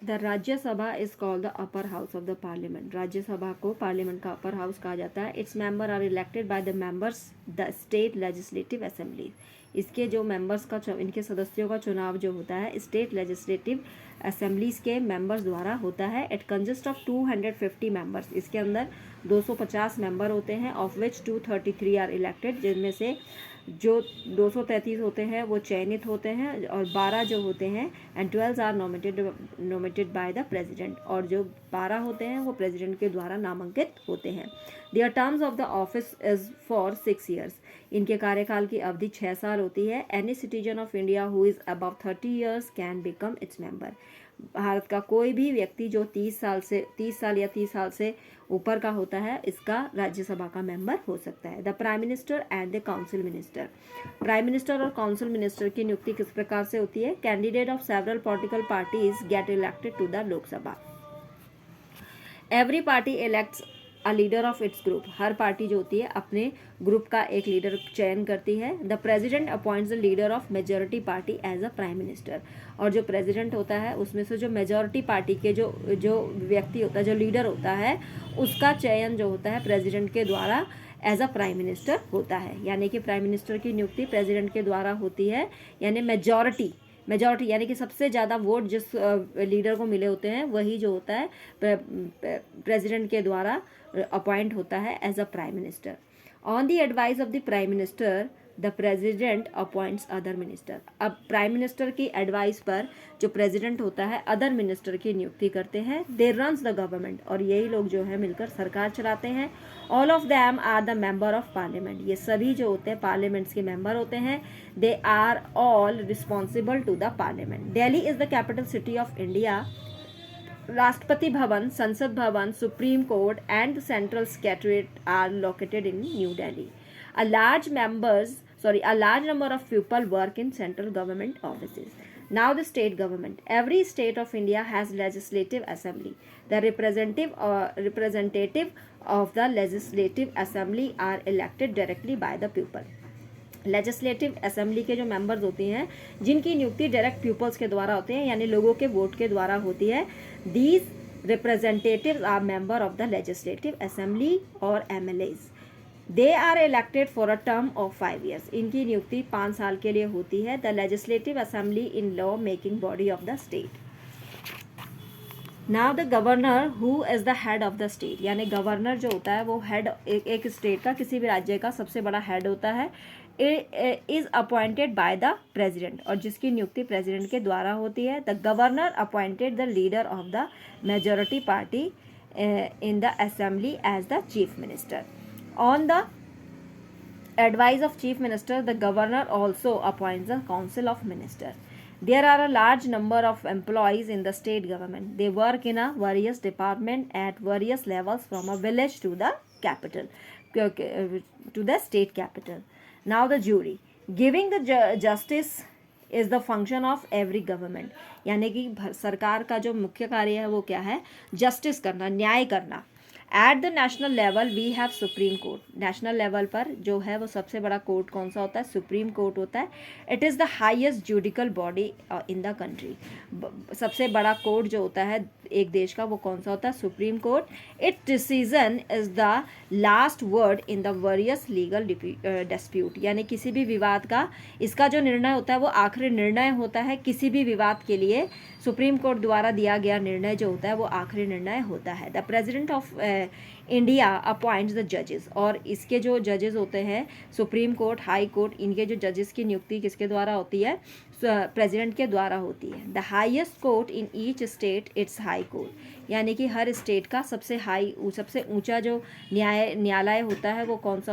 The Rajya Sabha is called the upper house of the parliament. Rajya Sabha को parliament का upper house कहा जाता है। Its member are elected by the members the state legislative assembly. इसके जो members का इनके सदस्यों का चुनाव जो होता है स्टेट लेजिस्लेटिव असेंबलीज के मेंबर्स द्वारा होता है। It consist of 250 members. इसके अंदर 250 मेंबर होते हैं, ऑफ विच 233 आर इलेक्टेड, जिनमें से जो 233 होते हैं वो चयनित होते हैं और 12 जो होते हैं and 12 are nominated by the president, और जो 12 होते हैं वो प्रेसिडेंट के द्वारा नामांकित होते हैं। Their terms of the office is for 6 years. इनके कार्यकाल की अवधि 6 साल होती है। Any citizen of India who is above 30 years can become its member. Bharat का कोई भी व्यक्ति जो 30 साल या 30 साल से ऊपर का होता है इसका राज्यसभा का मेंबर हो सकता है। The prime minister and the council minister. Prime minister और काउंसिल मिनिस्टर की नियुक्ति किस प्रकार से होती है? Candidate of several political parties get elected to the Lok Sabha. Every party elects a leader of its group. हर पार्टी जो होती है अपने ग्रुप का एक लीडर चयन करती है। The president appoints the leader of majority party as a prime minister. और जो प्रेसिडेंट होता है उसमें से जो मेजॉरिटी पार्टी के जो व्यक्ति होता है, जो लीडर होता है, उसका चयन जो होता है प्रेसिडेंट के द्वारा एज अ प्राइम मिनिस्टर होता है। यानी कि प्राइम मिनिस्टर की नियुक्ति प्रेसिडेंट के द्वारा होती है। यानी मेजॉरिटी यानी कि सबसे ज़्यादा वोट जिस लीडर को मिले होते हैं वही जो होता है प्रेसिडेंट के द्वारा अपॉइंट होता है as a prime minister. On the advice of the prime minister the president appoints other minister. अब प्राइम मिनिस्टर की एडवाइस पर जो प्रेसिडेंट होता है अदर मिनिस्टर की नियुक्ति करते हैं। दे रन्स द गवर्नमेंट, और यही लोग जो है मिलकर सरकार चलाते हैं। All of them are the member of parliament. ये सभी जो होते हैं पार्लियामेंट्स के मेंबर होते हैं। They are all responsible to the parliament. Delhi is the capital city of India. Rashtrapati Bhavan, Sansad Bhavan, supreme court and central secretariat are located in New Delhi. A large number of people work in central government offices. Now the state government. Every state of India has legislative assembly. The representative of the legislative assembly are elected directly by the people. Legislative assembly के जो members होते हैं जिनकी नियुक्ति direct peoples के द्वारा होते हैं, यानी लोगों के वोट के द्वारा होती है। These representatives are member of the legislative assembly और MLAs. They are elected for a term of 5 years. इनकी नियुक्ति 5 साल के लिए होती है। The legislative assembly in law making body of the state. Now the governor who is the head of the state. यानी governor जो होता है वो हेड एक स्टेट का, किसी भी राज्य का सबसे बड़ा हेड होता है। Is appointed by the president, और जिसकी नियुक्ति प्रेसिडेंट के द्वारा होती है। The governor appointed the leader of the majority party in the assembly as the chief minister. On the advice of chief minister, the governor also appoints the council of minister. There are a large number of employees in the state government. They work in a various department at various levels from a village to the capital, to the state capital. Now the jury. Giving the justice is the function of every government. यानी कि सरकार का जो मुख्य कार्य है वो क्या है? जस्टिस करना, न्याय करना। At the national level we have supreme court. National level पर जो है वो सबसे बड़ा कोर्ट कौन सा होता है? सुप्रीम कोर्ट होता है। It is the highest judicial body in the country. सबसे बड़ा कोर्ट जो होता है एक देश का वो कौन सा होता है? Supreme court. It decision is the last word in the various legal dispute. यानी किसी भी विवाद का इसका जो निर्णय होता है वो आखिरी निर्णय होता है। किसी भी विवाद के लिए सुप्रीम कोर्ट द्वारा दिया गया निर्णय जो होता है वो आखिरी निर्णय होता है। The president of India appoints the जजेस। और इसके जो जजेस होते हैं सुप्रीम कोर्ट, हाई कोर्ट, इनके जो जजेस की नियुक्ति किसके द्वारा होती है? प्रेसिडेंट के द्वारा होती है। The highest court in each state it's high court. यानी कि हर स्टेट का सबसे ऊंचा जो न्यायालय होता है वो कौन सा